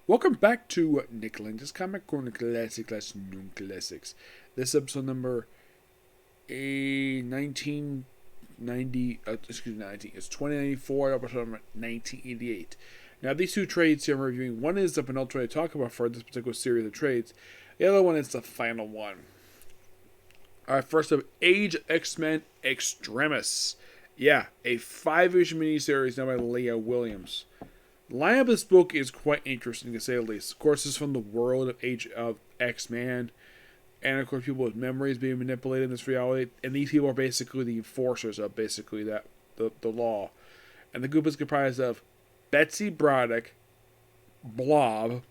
Welcome back to Nick Lenz's Comic Corner Classics. This episode number 1990, it's 2094, episode number 1988. Now, these two trades here I'm reviewing, one is the penultimate trade I talk about for this particular series of trades. The other one is the final one. Alright, first up, Age of X-Men X-Tremists. Yeah, a 5-issue miniseries done by Leah Williams. The lineup of this book is quite interesting, to say the least. Of course, it's from the world of Age of X-Men, and of course, people with memories being manipulated in this reality, and these people are basically the enforcers of basically the law. And the group is comprised of Betsy Braddock, Blob,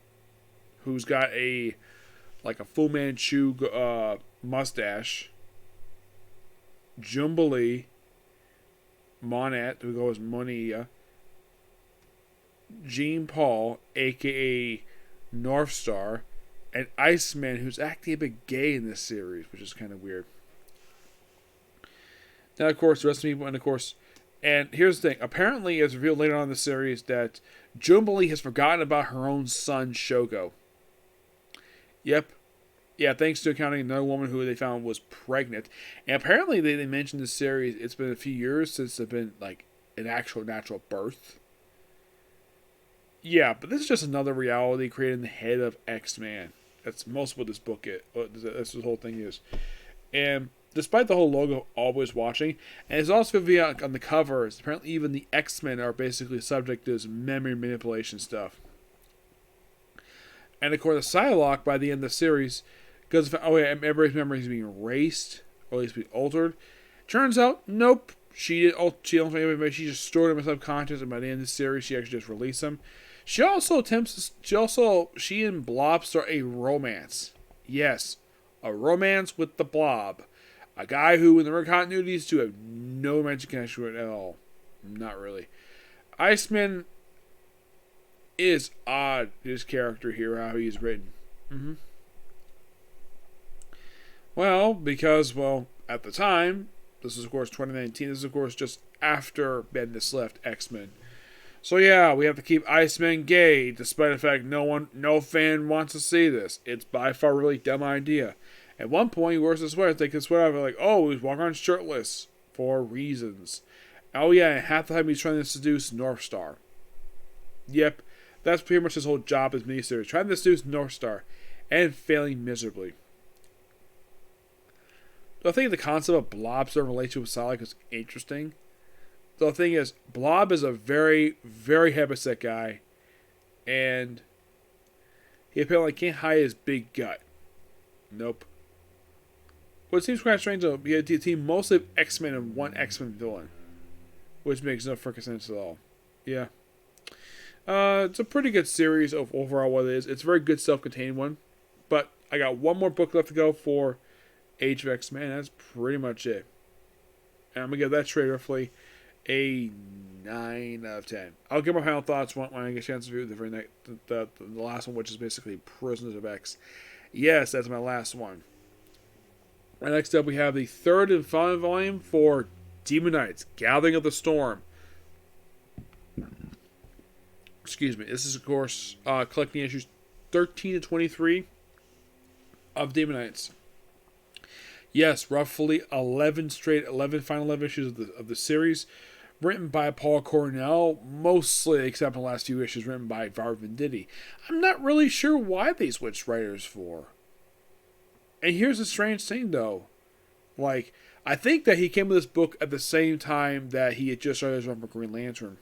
who's got a Fu Manchu mustache, Jubilee, Monette, who goes Monia, Jean Paul, aka North Star, and Iceman, who's acting a bit gay in this series, which is kind of weird. Now, of course, the rest of the people, and here's the thing. Apparently, it's revealed later on in the series that Jubilee has forgotten about her own son, Shogo. Yep. Yeah, thanks to encountering another woman who they found was pregnant. And apparently, they mentioned in this series, it's been a few years since there's been, an actual natural birth. Yeah, but this is just another reality created in the head of X-Man. That's most what this book is. That's what the whole thing is. And despite the whole logo always watching, and it's also on the covers, apparently even the X-Men are basically subject to this memory manipulation stuff. And of course, the Psylocke by the end of the series, because everybody's memory is being erased, or at least being altered. Turns out, nope. She just stored them in subconscious, and by the end of the series, she actually just released them. She and Blob start a romance. Yes, a romance with the Blob. A guy who, in the continuities, to have no romantic connection with at all. Not really. Iceman is odd, his character here, how he's written. Well, because, at the time, this is, of course, 2019. This is, of course, just after Bendis left X-Men. So, yeah, we have to keep Iceman gay, despite the fact no fan wants to see this. It's by far a really dumb idea. At one point, he wears a sweater. They can swear off, he's walking around shirtless for reasons. Oh, yeah, and half the time he's trying to seduce North Star. Yep, that's pretty much his whole job as miniseries. Trying to seduce North Star, and failing miserably. I think the concept of Blob's relationship with Psylocke is interesting. The thing is, Blob is a very, very heavyset guy, and he apparently can't hide his big gut. Nope. What seems quite strange though, he had a team mostly of X-Men and one X-Men villain, which makes no freaking sense at all. Yeah. It's a pretty good series of overall what it is. It's a very good self-contained one, but I got one more book left to go for Age of X-Men. That's pretty much it. And I'm going to give that trade roughly a 9 out of 10. I'll give my final thoughts when I get a chance to review the last one, which is basically Prisoners of X. Yes, that's my last one. And next up, we have the third and final volume for Demon Knights, Gathering of the Storm. Excuse me. This is, of course, collecting issues 13 to 23 of Demon Knights. Yes, roughly 11 final 11 issues of the series, written by Paul Cornell, mostly, except in the last few issues, written by Var Venditti. I'm not really sure why they switched writers for. And here's the strange thing, though. I think that he came with this book at the same time that he had just started his run for Green Lantern.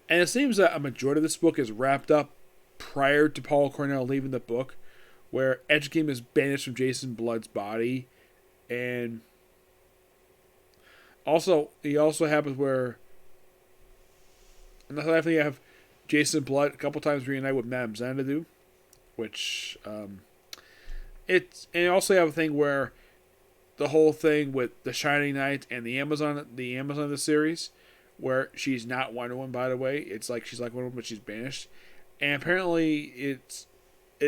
And it seems that a majority of this book is wrapped up prior to Paul Cornell leaving the book, where Edge Game is banished from Jason Blood's body, and he also happens where, and I think you have Jason Blood a couple times reunite with Madame Xanadu, which and you also have a thing where the whole thing with the Shining Knight and the Amazon of the series, where she's not Wonder Woman, by the way. It's like she's like Wonder Woman, but she's banished, and apparently it's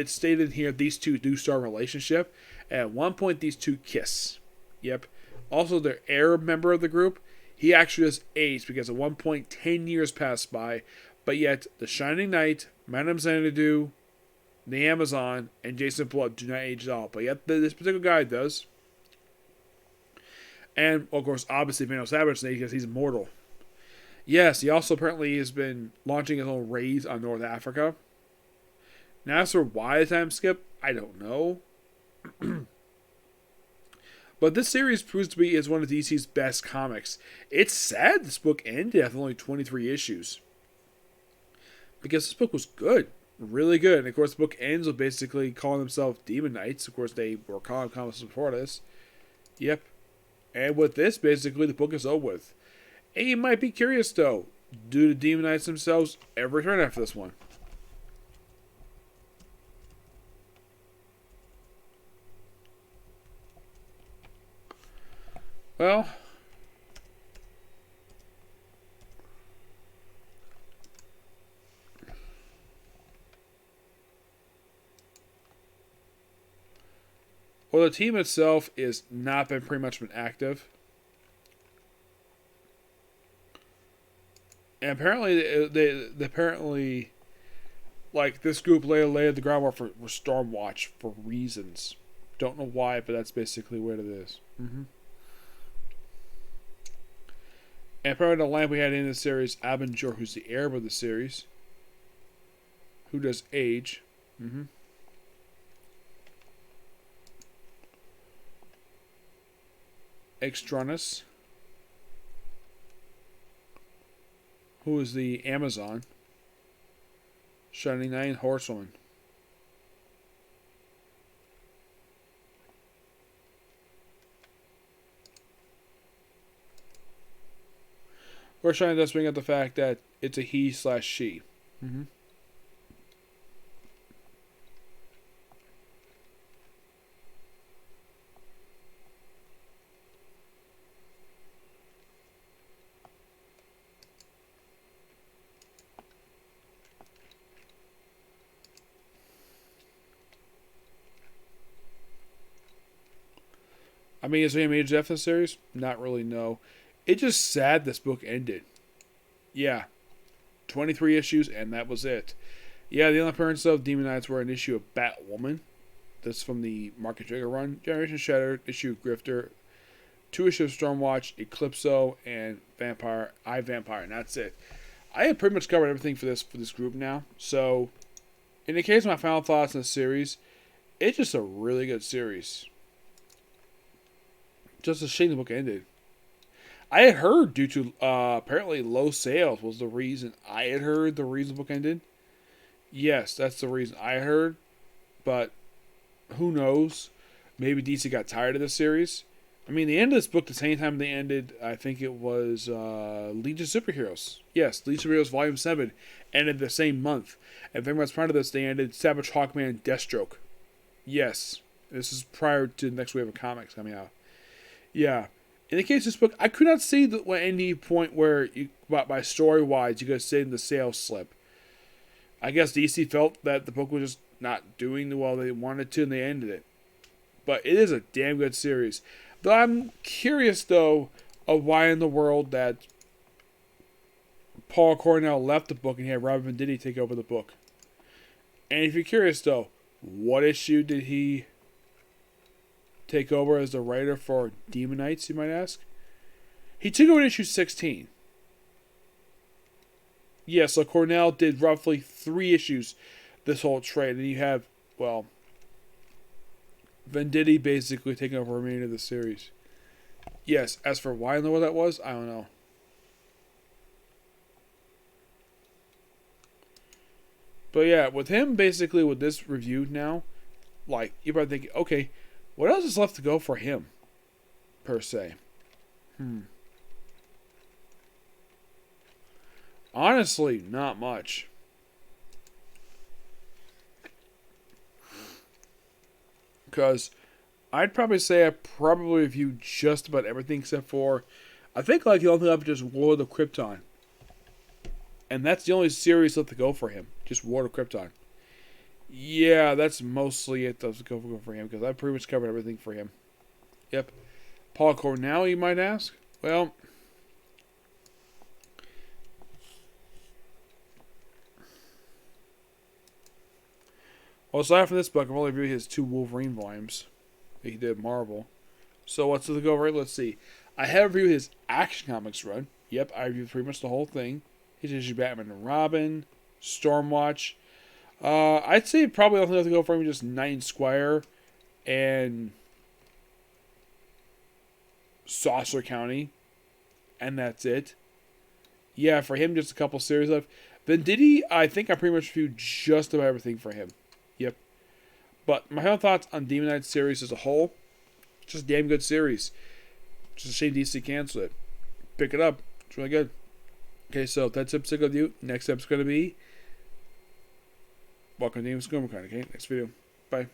stated here these two do start a relationship. At one point, these two kiss. Yep. Also, the Arab member of the group, he actually has aged because at one point, 10 years passed by. But yet, The Shining Knight, Madame Xanadu, The Amazon, and Jason Blood do not age at all. But yet, this particular guy does. And, of course, obviously, Vandal Savage because he's immortal. Yes, he also apparently has been launching his own raids on North Africa. Now, as for why the time skip, I don't know. But this series proves to be is one of DC's best comics. It's sad this book ended after only 23 issues. Because this book was good. Really good. And of course the book ends with basically calling themselves Demon Knights. Of course they were calling comics before this. Yep. And with this, basically the book is over with. And you might be curious though. Do the Demon Knights themselves ever return after this one? Well, the team itself is not been pretty much been active. And apparently, they apparently, like, this group laid the groundwork for Stormwatch for reasons. Don't know why, but that's basically what it is. And apparently the lamp we had in the series, Abenjor, who's the Arab of the series, who does age. X-Tremists, who is the Amazon, Shining Knight, and Horsewoman. Or Shining does bring up the fact that it's a he/she. I mean, is there any major death in the series? Not really, no. It's just sad this book ended. Yeah. 23 issues, and that was it. Yeah, the only appearance of Demon Knights were an issue of Batwoman. That's from the Market Trigger run. Generation Shattered, issue Grifter. 2 issues of Stormwatch, Eclipso, and Vampire, and that's it. I have pretty much covered everything for this group now. So, in the case of my final thoughts on the series, it's just a really good series. Just a shame the book ended. I had heard due to apparently low sales was the reason. I had heard the reason the book ended. Yes, that's the reason I heard. But who knows? Maybe DC got tired of the series. I mean, the end of this book, the same time they ended, I think it was Legion of Superheroes. Yes, Legion of Superheroes Volume 7 ended the same month. And very much prior to this, they ended Savage Hawkman Deathstroke. Yes, this is prior to the next wave of comics coming out. Yeah. In the case of this book, I could not see any point where, by story-wise, you could say the sales slip. I guess DC felt that the book was just not doing the well they wanted to, and they ended it. But it is a damn good series. Though I'm curious, though, of why in the world that Paul Cornell left the book and he had Robin Venditti take over the book. And if you're curious, though, what issue did he take over as the writer for Demon Knights, you might ask? He took over issue 16. Yeah, so Cornell did roughly 3 issues this whole trade. And you have, well, Venditti basically taking over the remainder of the series. Yes, as for why in the world that was, I don't know. But yeah, with him basically with this review now, like, you're probably thinking, okay, what else is left to go for him, per se? Honestly, not much. Because I'd probably say I probably reviewed just about everything except for, I think like the only thing I've just War of Krypton. And that's the only series left to go for him. Just War of Krypton. Yeah, that's mostly it to go for him, because I've pretty much covered everything for him. Yep. Paul Cornell, you might ask? Well, Well, aside from this book, I've only reviewed his 2 Wolverine volumes that he did at Marvel. So what's the go right? Let's see. I have reviewed his Action Comics run. Yep, I reviewed pretty much the whole thing. His issue Batman and Robin, Stormwatch. I'd say probably nothing to go for him, just Knight Squire and Saucer County, and that's it. Yeah, for him, just a couple series of Venditti. I think I pretty much reviewed just about everything for him. Yep. But my final thoughts on Demon Knight series as a whole, just a damn good series. Just a shame DC canceled it. Pick it up. It's really good. Okay, so that's episode of you. Next episode's going to be Welcome to Demon Scoomer Kind. Okay, next video. Bye.